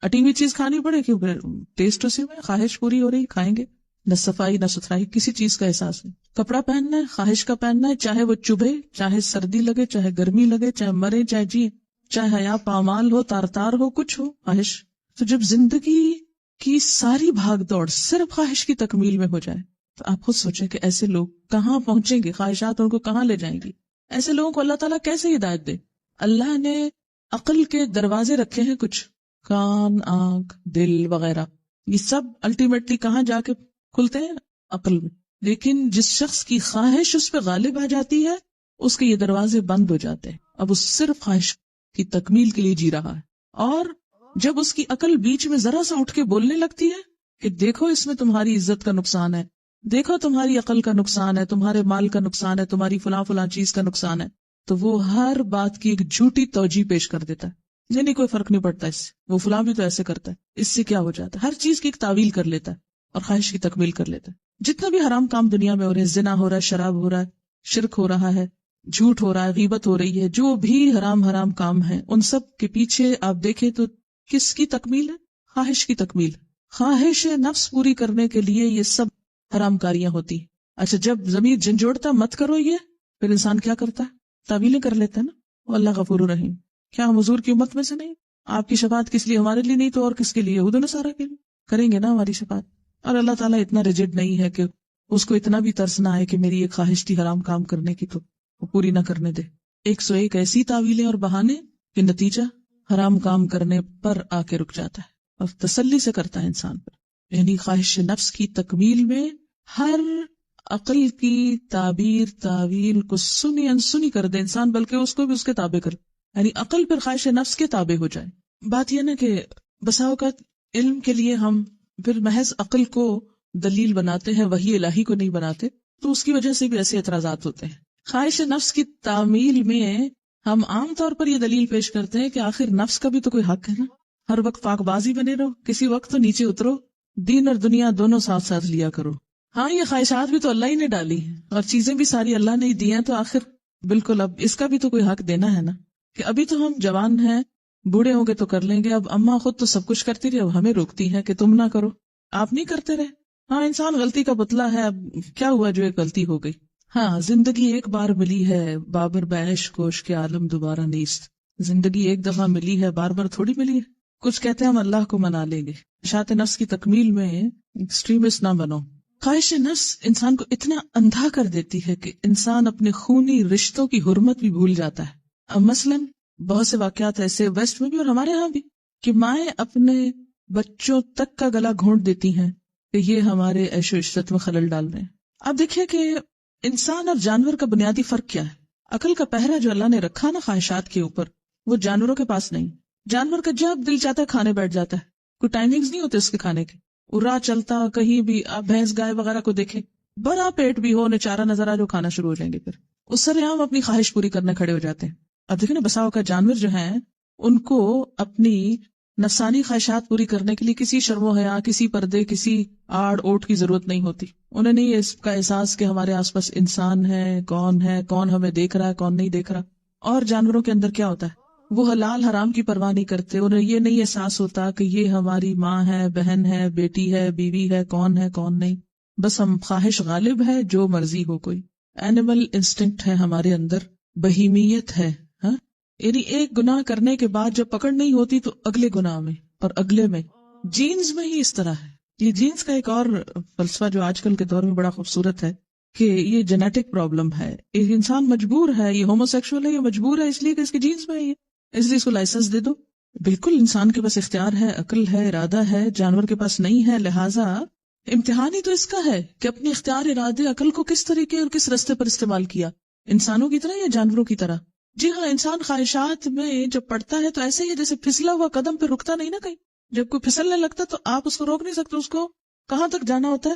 اٹی ہوئی چیز کھانی پڑے کہ ٹیسٹ اسی میں، خواہش پوری ہو رہی کھائیں گے. نہ صفائی نہ ستھرائی، کسی چیز کا احساس نہیں. کپڑا پہننا ہے خواہش کا پہننا ہے، چاہے وہ چبھے، چاہے سردی لگے، چاہے گرمی لگے، چاہے مرے چاہے جی، چاہے حیا پامال ہو، تار تار ہو، کچھ ہو، خواہش. تو جب زندگی کی ساری بھاگ دوڑ صرف خواہش کی تکمیل میں ہو جائے تو آپ خود سوچیں کہ ایسے لوگ کہاں پہنچیں گے، خواہشات ان کو کہاں لے جائیں گی. ایسے لوگوں کو اللہ تعالیٰ کیسے ہدایت دے؟ اللہ نے عقل کے دروازے رکھے ہیں کچھ، کان، آنکھ، دل وغیرہ، یہ سب الٹیمیٹلی کہاں جا کے کھلتے ہیں؟ عقل میں. لیکن جس شخص کی خواہش اس پہ غالب آ جاتی ہے اس کے یہ دروازے بند ہو جاتے ہیں. اب اس صرف خواہش کی تکمیل کے لیے جی رہا ہے، اور جب اس کی عقل بیچ میں ذرا سا اٹھ کے بولنے لگتی ہے کہ دیکھو اس میں تمہاری عزت کا نقصان ہے، دیکھو تمہاری عقل کا نقصان ہے، تمہارے مال کا نقصان ہے، تمہاری فلاں فلاں چیز کا نقصان ہے، تو وہ ہر بات کی ایک جھوٹی توجیہ پیش کر دیتا ہے. یعنی کوئی فرق نہیں پڑتا اس سے، وہ فلاں بھی تو ایسے کرتا ہے، اس سے کیا ہو جاتا ہے. ہر چیز کی ایک تعویل کر لیتا ہے اور خواہش کی تکمیل کر لیتا ہے. جتنا بھی حرام کام دنیا میں ہو رہے ہیں، زنا ہو رہا ہے، شراب ہو رہا ہے، شرک ہو رہا ہے، جھوٹ ہو رہا ہے، غیبت ہو رہی ہے، جو بھی حرام کام ہیں ان سب کے پیچھے آپ دیکھیں تو کس کی تکمیل ہے؟ خواہش کی تکمیل. خواہش نفس پوری کرنے کے لیے یہ سب حرام کاریاں ہوتی. اچھا، جب ضمیر جھنجھوڑتا مت کرو یہ، پھر انسان کیا کرتا ہے؟ تعویلیں کر لیتا ہے نا. وہ اللہ غفور رحیم. کیا ہم حضور کی امت میں سے نہیں؟ آپ کی شفاعت کس لیے؟ ہمارے لیے نہیں تو اور کس کے لیے؟ یہود و نصارہ کے لیے کریں گے نا ہماری شفاعت. اور اللہ تعالیٰ اتنا ریجڈ نہیں ہے کہ اس کو اتنا بھی ترس نہ آئے کہ میری ایک خواہش تھی حرام کام کرنے کی تو وہ پوری نہ کرنے دے. 101 ایسی تعویلیں اور بہانے کہ نتیجہ حرام کام کرنے پر آ کے رک جاتا ہے اور تسلی سے کرتا ہے انسان پر. یعنی خواہش نفس کی تکمیل میں ہر عقل کی تعبیر تعویل کو سنی انسنی کر دے انسان، بلکہ اس کو بھی اس کے تابع کر، یعنی عقل پر خواہش نفس کے تابع ہو جائے. بات یہ نا کہ بسا اوقات علم کے لیے ہم پھر محض عقل کو دلیل بناتے ہیں، وحی الہی کو نہیں بناتے، تو اس کی وجہ سے بھی ایسے اعتراضات ہوتے ہیں. خواہش نفس کی تعمیل میں ہم عام طور پر یہ دلیل پیش کرتے ہیں کہ آخر نفس کا بھی تو کوئی حق ہے نا. ہر وقت پاک بازی بنے رہو، کسی وقت تو نیچے اترو، دین اور دنیا دونوں ساتھ ساتھ لیا کرو. ہاں، یہ خواہشات بھی تو اللہ ہی نے ڈالی ہیں اور چیزیں بھی ساری اللہ نے ہی دی ہیں، تو آخر بالکل اب اس کا بھی تو کوئی حق دینا ہے نا. کہ ابھی تو ہم جوان ہیں، بوڑھے ہوں گے تو کر لیں گے. اب اماں خود تو سب کچھ کرتی رہی، اب ہمیں روکتی ہیں کہ تم نہ کرو، آپ نہیں کرتے رہے. ہاں، انسان غلطی کا پتلا ہے، اب کیا ہوا جو ایک غلطی ہو گئی. ہاں، زندگی ایک بار ملی ہے، بابر بیش کوش کے عالم دوبارہ نیست. زندگی ایک دفعہ ملی ہے، بار بار تھوڑی ملی ہے. کچھ کہتے ہیں ہم اللہ کو منا لیں گے. اشاعت نفس کی تکمیل میں ایکسٹریمسٹ نہ بنو. خواہش نفس انسان کو اتنا اندھا کر دیتی ہے کہ انسان اپنے خونی رشتوں کی حرمت بھی بھول جاتا ہے. اب مثلاً بہت سے واقعات ایسے ویسٹ میں بھی اور ہمارے ہاں بھی کہ مائیں اپنے بچوں تک کا گلا گھونٹ دیتی ہیں کہ یہ ہمارے عیش و عشرت میں خلل ڈال رہے ہیں. اب دیکھیں کہ انسان اور جانور کا بنیادی فرق کیا ہے. عقل کا پہرا جو اللہ نے رکھا نا خواہشات کے اوپر، وہ جانوروں کے پاس نہیں. جانور کا جب دل چاہتا ہے کھانے بیٹھ جاتا ہے، کوئی ٹائمنگز نہیں ہوتے اس کے کھانے کے. وہ راہ چلتا کہیں بھی، آپ بھینس گائے وغیرہ کو دیکھیں، بڑا پیٹ بھی ہو، انہیں چارہ نظر آ جو کھانا شروع ہو جائیں گے، پھر اس سر عام اپنی خواہش پوری کرنے کھڑے ہو جاتے ہیں. اب دیکھیں نا بساؤ کا جانور جو ہیں ان کو اپنی نفسانی خواہشات پوری کرنے کے لیے کسی شرم و حیا، کسی پردے، کسی آڑ اوٹ کی ضرورت نہیں ہوتی. انہیں نہیں اس کا احساس کہ ہمارے آس پاس انسان ہے، کون ہمیں دیکھ رہا ہے، کون نہیں دیکھ رہا. اور جانوروں کے اندر کیا ہوتا ہے؟ وہ حلال حرام کی پرواہ نہیں کرتے. انہیں یہ نہیں احساس ہوتا کہ یہ ہماری ماں ہے، بہن ہے، بیٹی ہے، بیوی ہے، کون نہیں. بس ہم خواہش غالب ہے، جو مرضی ہو. کوئی اینیمل انسٹنکٹ ہے ہمارے اندر، بہیمیت ہے. ہاں، یعنی ایک گناہ کرنے کے بعد جب پکڑ نہیں ہوتی تو اگلے گناہ میں اور اگلے میں. جینز میں ہی اس طرح ہے. یہ جینز کا ایک اور فلسفہ جو آج کل کے دور میں بڑا خوبصورت ہے کہ یہ جینیٹک پرابلم ہے. ایک انسان مجبور ہے, یہ ہومو سیکشول ہے, یہ مجبور ہے اس لیے کہ اس کی جینز میں ہے یہ, اس لیے اس کو لائسنس دے دو. بالکل انسان کے پاس اختیار ہے, عقل ہے, ارادہ ہے, جانور کے پاس نہیں ہے. لہٰذا امتحان ہی تو اس کا ہے کہ اپنے اختیار, ارادے, عقل کو کس طریقے اور کس رستے پر استعمال کیا, انسانوں کی طرح یا جانوروں کی طرح. جی ہاں, انسان خواہشات میں جب پڑتا ہے تو ایسے ہی جیسے پھسلا ہوا قدم پہ رکتا نہیں نا کہیں. جب کوئی پھسلنے لگتا تو آپ اس کو روک نہیں سکتے, اس کو کہاں تک جانا ہوتا ہے,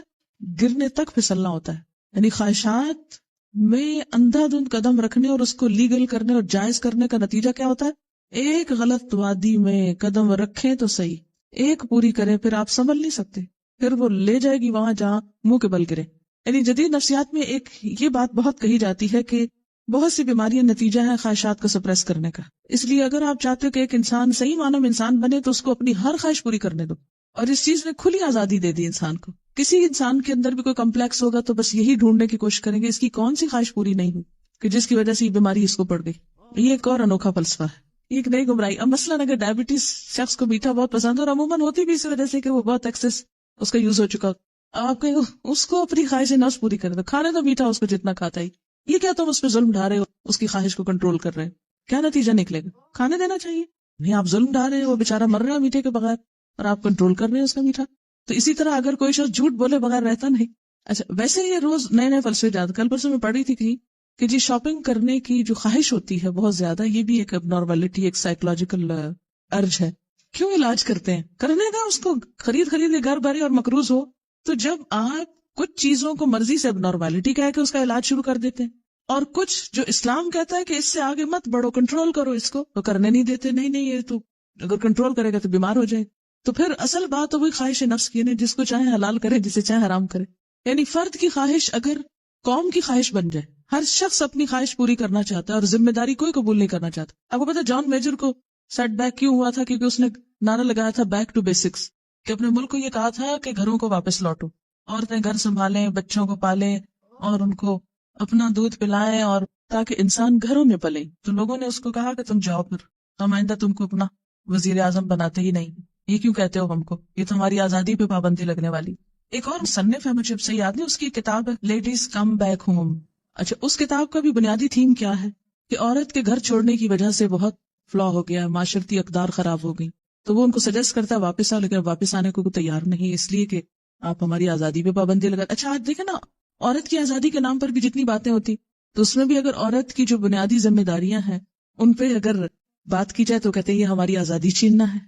گرنے تک پھسلنا ہوتا ہے. یعنی خواہشات میں اندھا دھند قدم رکھنے اور اس کو لیگل کرنے اور جائز کرنے کا نتیجہ کیا ہوتا ہے؟ ایک غلط وادی میں قدم رکھیں تو صحیح, ایک پوری کریں پھر آپ سنبھل نہیں سکتے, پھر وہ لے جائے گی وہاں جہاں منہ کے بل گرے. یعنی جدید نفسیات میں ایک یہ بات بہت کہی جاتی ہے کہ بہت سی بیماریاں نتیجہ ہیں خواہشات کو سپریس کرنے کا. اس لیے اگر آپ چاہتے ہو کہ ایک انسان صحیح معنوں میں انسان بنے تو اس کو اپنی ہر خواہش پوری کرنے دو, اور اس چیز میں کھلی آزادی دے دی انسان کو. کسی انسان کے اندر بھی کوئی کمپلیکس ہوگا تو بس یہی ڈھونڈنے کی کوشش کریں گے اس کی کون سی خواہش پوری نہیں ہوئی کہ جس کی وجہ سے یہ بیماری اس کو پڑ گئی. یہ ایک اور انوکھا فلسفہ ہے, ایک نئی گمراہی. اب مثلاً اگر ڈائبٹیز شخص کو میٹھا بہت پسند ہے, اور عموماً ہوتی بھی اس وجہ سے کہ وہ بہت ایکسس اس کا یوز ہو چکا, آپ کہیں اس کو اپنی خواہش نفس پوری کرے تو کھانے تو میٹھا اس کو جتنا کھاتا ہی, یہ کیا تم اس پہ ظلم ڈھا رہے ہو, اس کی خواہش کو کنٹرول کر رہے ہیں, کیا نتیجہ نکلے گا؟ کھانے دینا چاہیے. نہیں, آپ ظلم ڈھا رہے ہیں, وہ بیچارہ مر رہا ہے میٹھے کے بغیر اور آپ کنٹرول کر رہے ہیں اس کا میٹھا. تو اسی طرح اگر کوئی شخص جھوٹ بولے بغیر رہتا نہیں. اچھا, ویسے یہ روز نئے نئے فلسفے جاتے. کل پرسوں میں پڑھی تھی کہ جی شاپنگ کرنے کی جو خواہش ہوتی ہے بہت زیادہ, یہ بھی ایک ابنارملٹی, ایک سائیکولوجیکل ارج ہے. کیوں علاج کرتے ہیں؟ کرنے کا, اس کو خرید کے گھر بھرے اور مقروض ہو. تو جب آپ کچھ چیزوں کو مرضی سے ابنارملٹی کہہ کے اس کا علاج شروع کر دیتے ہیں, اور کچھ جو اسلام کہتا ہے کہ اس سے آگے مت بڑھو, کنٹرول کرو اس کو, تو کرنے نہیں دیتے. نہیں یہ تو اگر کنٹرول کرے گا تو بیمار ہو جائے. تو پھر اصل بات تو وہی خواہش نفس کی, جس کو چاہے حلال کرے, جسے چاہے حرام کرے. یعنی فرد کی خواہش اگر قوم کی خواہش بن جائے, ہر شخص اپنی خواہش پوری کرنا چاہتا ہے اور ذمہ داری کوئی قبول نہیں کرنا چاہتا. آپ کو پتا جان میجر کو سیٹ بیک کیوں ہوا تھا؟ کیونکہ اس نے نعرہ لگایا تھا بیک ٹو بیسکس, کہ اپنے ملک کو یہ کہا تھا کہ گھروں کو واپس لوٹو, عورتیں گھر سنبھالیں, بچوں کو پالیں اور ان کو اپنا دودھ پلائیں, اور تاکہ انسان گھروں میں پلیں. تو لوگوں نے اس کو کہا کہ تم جاؤ, پھر ہم آئندہ تم کو اپنا وزیر اعظم بناتے ہی نہیں. یہ کیوں کہتے ہو ہم کو؟ یہ تو ہماری آزادی پہ پابندی لگنے والی. ایک اور مصنف ہے, مجھے اب صحیح یاد نہیں, اس کی کتاب ہے لیڈیز کم بیک ہوم. اچھا, اس کتاب کا بھی بنیادی تھیم کیا ہے کہ عورت کے گھر چھوڑنے کی وجہ سے بہت فلا ہو گیا, معاشرتی اقدار خراب ہو گئی. تو وہ ان کو سجیسٹ کرتا ہے واپس آؤ, لیکن واپس آنے کو تیار نہیں, اس لیے کہ آپ ہماری آزادی پہ پابندی لگا. اچھا آج دیکھیں نا, عورت کی آزادی کے نام پر بھی جتنی باتیں ہوتی, تو اس میں بھی اگر عورت کی جو بنیادی ذمہ داریاں ہیں ان پہ اگر بات کی جائے تو کہتے ہیں یہ ہماری آزادی چھیننا ہے.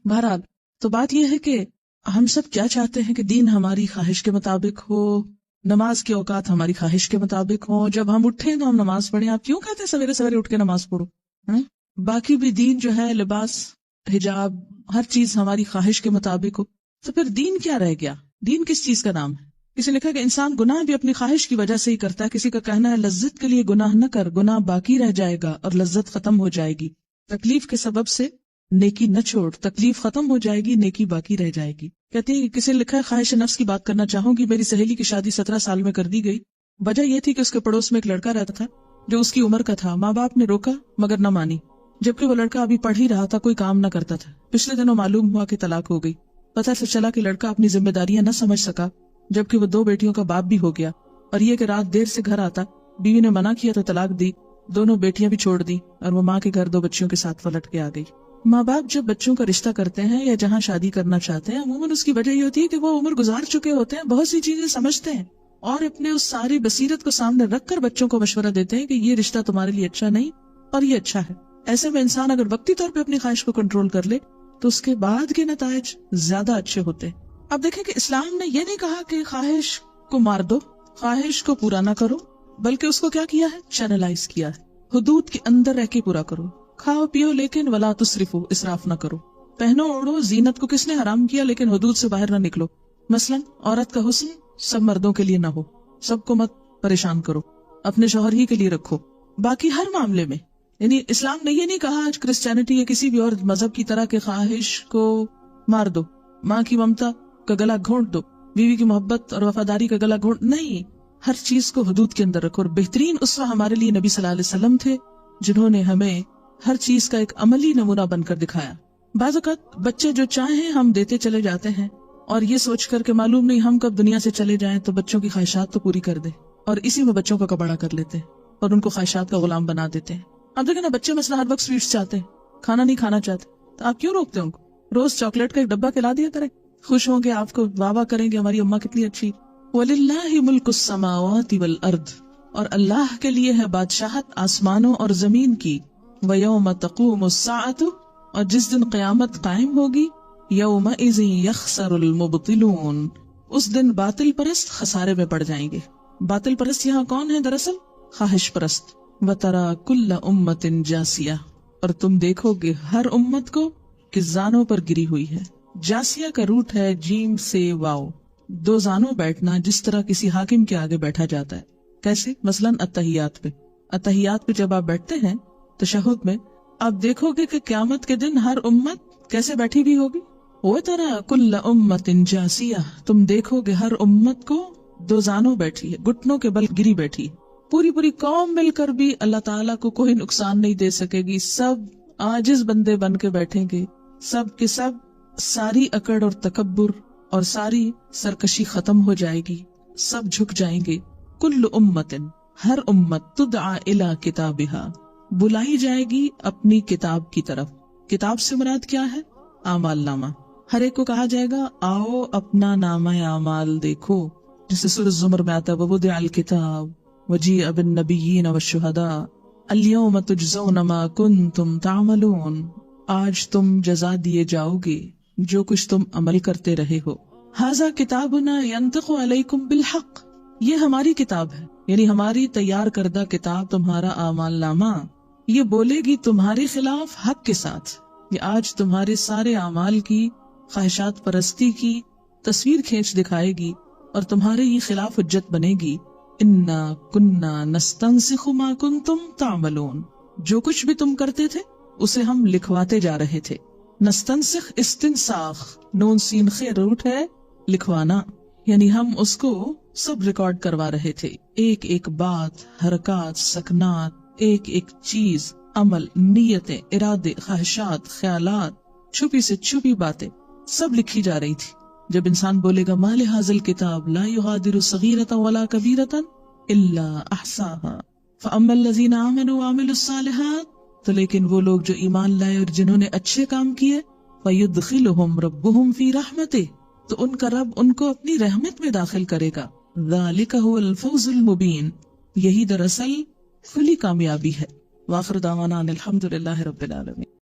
بہرحال تو بات یہ ہے کہ ہم سب کیا چاہتے ہیں کہ دین ہماری خواہش کے مطابق ہو, نماز کے اوقات ہماری خواہش کے مطابق ہو, جب ہم اٹھیں تو ہم نماز پڑھیں. آپ کیوں کہتے ہیں سویرے سویرے اٹھ کے نماز پڑھو؟ باقی بھی دین جو ہے, لباس, حجاب, ہر چیز ہماری خواہش کے مطابق ہو, تو پھر دین کیا رہ گیا؟ دین کس چیز کا نام ہے؟ کسی نے لکھا کہ انسان گناہ بھی اپنی خواہش کی وجہ سے ہی کرتا ہے. کسی کا کہنا ہے لذت کے لیے گناہ نہ کر, گناہ باقی رہ جائے گا اور لذت ختم ہو جائے گی. تکلیف کے سبب سے نیکی نہ چھوڑ, تکلیف ختم ہو جائے گی, نیکی باقی رہ جائے گی. کہتی ہے کسی نے لکھا ہے خواہش نفس کی بات کرنا چاہوں گی. میری سہیلی کی شادی 17 سال میں کر دی گئی. وجہ یہ تھی کہ اس کے پڑوس میں ایک لڑکا رہتا تھا جو اس کی عمر کا تھا. ماں باپ نے روکا مگر نہ مانی, جبکہ وہ لڑکا ابھی پڑھ ہی رہا تھا, کوئی کام نہ کرتا تھا. پچھلے دنوں معلوم ہوا کہ طلاق ہو گئی. پتہ سے چلا کہ لڑکا اپنی ذمہ داریاں نہ سمجھ سکا, جبکہ وہ 2 بیٹیوں کا باپ بھی ہو گیا. اور یہ کہ رات دیر سے گھر آتا, بیوی نے منع کیا تو طلاق دی, دونوں بیٹیاں بھی چھوڑ دی, اور وہ ماں کے گھر 2 بچیوں کے ساتھ پلٹ کے آ گئی. ماں باپ جب بچوں کا رشتہ کرتے ہیں یا جہاں شادی کرنا چاہتے ہیں, عموماً اس کی وجہ یہ ہوتی ہے کہ وہ عمر گزار چکے ہوتے ہیں, بہت سی چیزیں سمجھتے ہیں, اور اپنے اس ساری بصیرت کو سامنے رکھ کر بچوں کو مشورہ دیتے ہیں کہ یہ رشتہ تمہارے لیے اچھا نہیں اور یہ اچھا ہے. ایسے میں انسان اگر وقتی طور پہ اپنی خواہش کو کنٹرول کر لے تو اس کے بعد کے نتائج زیادہ اچھے ہوتے ہیں. اب دیکھیں کہ اسلام نے یہ نہیں کہا کہ خواہش کو مار دو, خواہش کو پورا نہ کرو, بلکہ اس کو کیا کیا ہے؟ چینلائز کیا ہے. حدود کے اندر رہ کے پورا کرو, کھاؤ پیو لیکن ولا تسرفو, اسراف نہ کرو. پہنو اوڑھو, زینت کو کس نے حرام کیا, لیکن حدود سے باہر نہ نکلو. مثلا عورت کا حسن سب مردوں کے لیے نہ ہو, سب کو مت پریشان کرو, اپنے شوہر ہی کے لیے رکھو. باقی ہر معاملے میں یعنی اسلام نے یہ نہیں کہا آج کرسچینٹی یا کسی بھی اور مذہب کی طرح کہ خواہش کو مار دو, ماں کی ممتا کا گلا گھونٹ دو, بیوی کی محبت اور وفاداری کا گلا گھونٹ. نہیں, ہر چیز کو حدود کے اندر رکھو. اور بہترین اسوہ ہمارے لیے نبی صلی اللہ علیہ وسلم تھے, جنہوں نے ہمیں ہر چیز کا ایک عملی نمونہ بن کر دکھایا. بعض اوقات بچے جو چاہیں ہم دیتے چلے جاتے ہیں اور یہ سوچ کر کہ معلوم نہیں ہم کب دنیا سے چلے جائیں تو بچوں کی خواہشات تو پوری کر دیں، اور اسی میں بچوں کا کباڑا کر لیتے ہیں اور ان کو خواہشات کا غلام بنا دیتے ہیں. اب دیکھیں نا، بچے مثلا ہر وقت سویٹس چاہتے ہیں، کھانا نہیں کھانا چاہتے، تو آپ کیوں روکتے ہیں ان کو؟ روز چاکلیٹ کا ایک ڈبہ کھلا دیا کریں، خوش ہوں گے، آپ کو واہ واہ کریں گے ہماری اماں کتنی اچھی. وَلِلَّهِ مُلْكُ السَّمَاوَاتِ وَالْأَرْضِ، اور اللہ کے لیے ہے بادشاہت آسمانوں اور زمین کی. وَيَوْمَ تَقُومُ السَّاعَةُ، اور جس دن قیامت قائم ہوگی، يَوْمَئِذٍ يَخْسَرُ الْمُبْطِلُونَ، اس دن باطل پرست خسارے میں پڑ جائیں گے. باطل پرست یہاں کون ہے؟ دراصل خواہش پرست. وَتَرَى كُلَّ أُمَّةٍ جَاسِيَةٍ، اور تم دیکھو گے ہر امت کو کہ زانوں پر گری ہوئی ہے. جاسیہ کا روٹ ہے جیم سے واو، دو زانوں بیٹھنا، جس طرح کسی حاکم کے آگے بیٹھا جاتا ہے. کیسے؟ مثلاً التحیات پہ. التحیات پہ جب آپ بیٹھتے ہیں تشہد میں، آپ دیکھو گے کہ قیامت کے دن ہر امت کیسے بیٹھی بھی ہوگی. وَتَرَى كُلَّ أُمَّةٍ جَاسِيَةٍ، تم دیکھو گے ہر امت کو دو زانوں بیٹھی ہے، گھٹنوں کے بل گری بیٹھی ہے. پوری پوری قوم مل کر بھی اللہ تعالیٰ کو کوئی نقصان نہیں دے سکے گی. سب عاجز بندے بن کے بیٹھیں گے، سب کے سب. ساری اکڑ اور تکبر اور ساری سرکشی ختم ہو جائے گی، سب جھک جائیں گے. کل امت، ہر امت، تدعا الی کتابہا، بلائی جائے گی اپنی کتاب کی طرف. کتاب سے مراد کیا ہے؟ اعمال نامہ. ہر ایک کو کہا جائے گا آؤ اپنا نامہ اعمال دیکھو، جسے سورۃ زمر میں آتا ہے ووضع الکتاب وجیء بالنبیین والشہداء الیوم تجزون ما کنتم تعملون، آج تم جزا دیے جاؤ گے جو کچھ تم عمل کرتے رہے ہو. ھذا کتابنا ینطق علیکم بالحق، یہ ہماری کتاب ہے، یعنی ہماری تیار کردہ کتاب، تمہارا اعمال نامہ، یہ بولے گی تمہارے خلاف حق کے ساتھ. یہ آج تمہارے سارے اعمال کی، خواہشات پرستی کی تصویر کھینچ دکھائے گی اور تمہارے ہی خلاف حجت بنے گی. انا کننا نستنسخ ما کنتم تعملون، جو کچھ بھی تم کرتے تھے اسے ہم لکھواتے جا رہے تھے. نستنسخ، استنساخ، نون سین خ روٹ ہے لکھوانا، یعنی ہم اس کو سب ریکارڈ کروا رہے تھے. ایک ایک بات، حرکات، سکنات، ایک ایک چیز، عمل، نیتیں، ارادے، خواہشات، خیالات، چھپی سے چھپی باتیں سب لکھی جا رہی تھی. جب انسان بولے گا ما لہذا الکتاب لا یغادر صغیرۃ ولا کبیرۃ الا احصاها فاما الذین آمنوا وعملوا الصالحات، تو لیکن وہ لوگ جو ایمان لائے اور جنہوں نے اچھے کام کیے، فیدخلہم ربہم فی رحمتہ، تو ان کا رب ان کو اپنی رحمت میں داخل کرے گا. ذالک هو الفوز المبین، یہی دراصل کھلی کامیابی ہے. وآخر دعوانا ان الحمد للہ رب العالمین.